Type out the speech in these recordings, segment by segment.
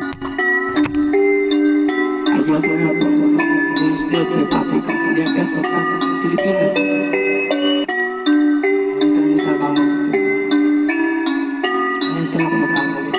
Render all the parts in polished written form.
I guess what up, doing still trip out dito. Hindi, guess what's up? Pilipinas. Saan sa bawang sa ayun sila kung magkamali.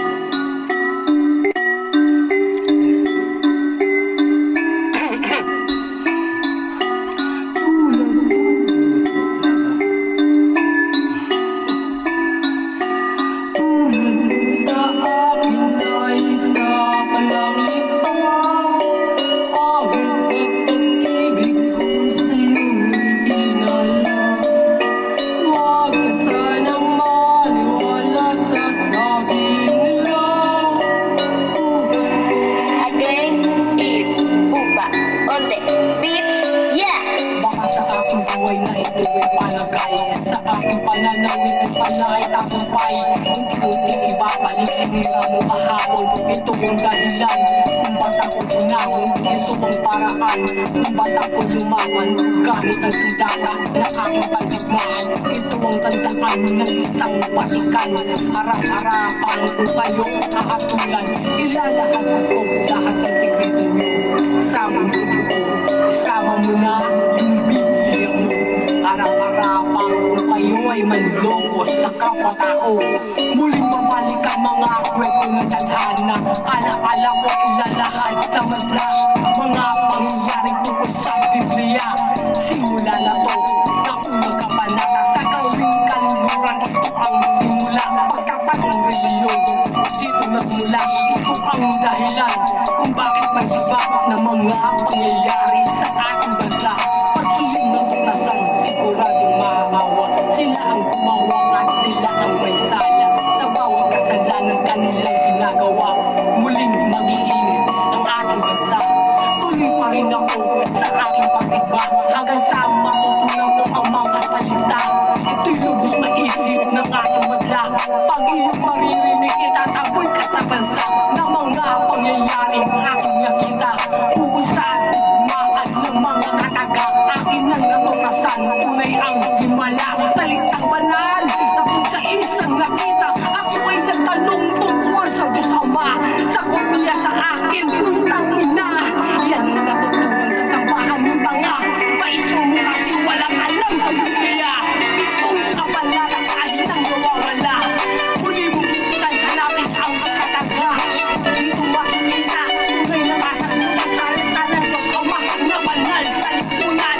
Sa aking pananawin at panay tagumpay unti-unting ibabalik sinira mo kahapon. Ito yung dahilan kung ba't ako tumawin. Ito ang paraan kung ba't ako lumawan. Gamit ang sindata na aking paligmaan. Ito ang tandaan ng isang batikan. Harap-harapan kung kayo kahatulan. Ilalahat ko lahat ng sekreto nyo. Sama mo ito, isama mo na yung Biblia mo. Harap-harapang kung kayo ay manloko sa kapwa-tao. Muling babalik ang mga kwento ng tadhana. Ala-ala ko ilalahad sa madla. Mga pangyayaring tungkol sa Biblia. Simula na to na unang kabanata. Sa gawing kanluran ito ang simula. Pagkatag ng reliyon dito nagmula. Ito ang dahilan kung bakit may iba na mga pangyayari sa ating bansa. Pagsuling ng tutasan siguradong maahawa. Sila ang gumawa at sila ang may sala sa bawat kasalanan kanilang ginagawa. Muling mag-iinit ang ating bansa. Tuloy pa rin ako sa aking pag-iba hanggang sa matutunan ko ang mga salita. Ito'y lubos maisip ng aking madla. Pag iyong maririnig itataboy ka sa bansa ng mga pangyayaring aking nakita. Ukol sa digmaan ng mga kataga akin nang natutasan. Tunay ang himala, salitang banal tapos sa isang nakita. Ako ay nagtanong tungkol sa Diyos Ama. Sagot niya sa akin, puntang ina. Yan ang natutunan sa sambahan ng tanga. Maestro mo kasi walang alam sa Biblia. Itong kapalatang alin ang nawawala. Huli mo pinsan hanapin ang kataga. Dito makikita tunay na kasasunod sa salita ng Diyos Ama na banal sa lipunan.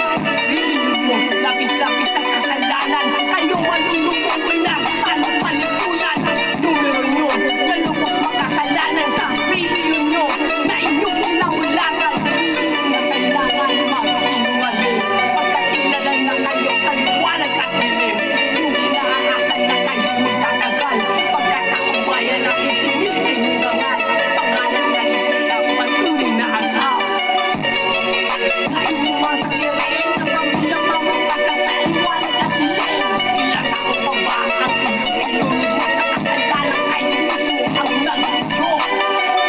Dililig mo labis-labis ang kasalanan. Kayo malulupong ko'y nasa palipunan. Numero nyo na lubos makasalanan sa video nyo na inyong pinahulatan. Sino na kailangan magsinungaling? Pagkatilalan na kayo sa liwanag at dilim. Hindi naaasan na kayo magtatagal. Pagkatakubayan na sisingil sa inyong gangan. Pangalan na sila patuloy na agaw. Ngayon mo masakirain ang pamulang mamagpatang sa liwanag at dilim. Ilan ako pa ba ang pinulog mo sa kasalanan kayo mismo ang nalito?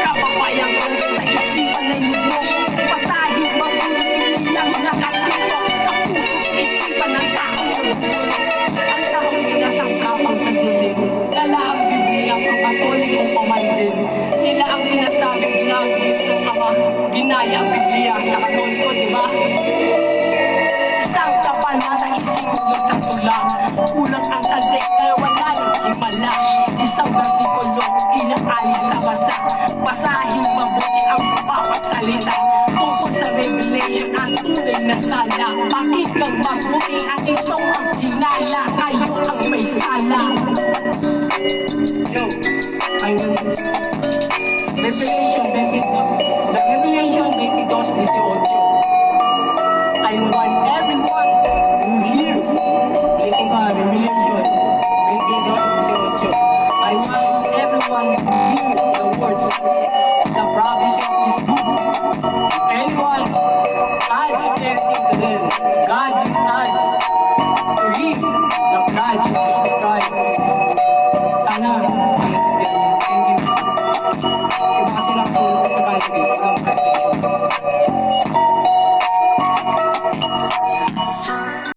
Kababayan ko sa isipan na inyo. Basahin mabuti ang nakatito sa puso't isipan ng tao. Ang taong pinasangkapang sa dilim. Dala ang Biblia ang Katoliko pamandin. Sila ang sinasabing ginagit ng Ama. Ginaya ang Biblia sa Katoliko, di ba? Isang kapanata isinulat sa tula. Kulang ang sadik kaya wala ng himala. Isang versikulo inaalis sa basa. Basahin mabuti ang bawat salita. Tungkol sa Revelation ang tunay na sala. Pakinggang mabuti ang ito ang hinala. Kayo ang may sala. Yo, hanggang Revelation 22. The Revelation 22:18. I want everyone who hears. Ulitin ko, Revelation 22:18. I want everyone who hears the words of the prophecy of this book. If anyone adds anything to them,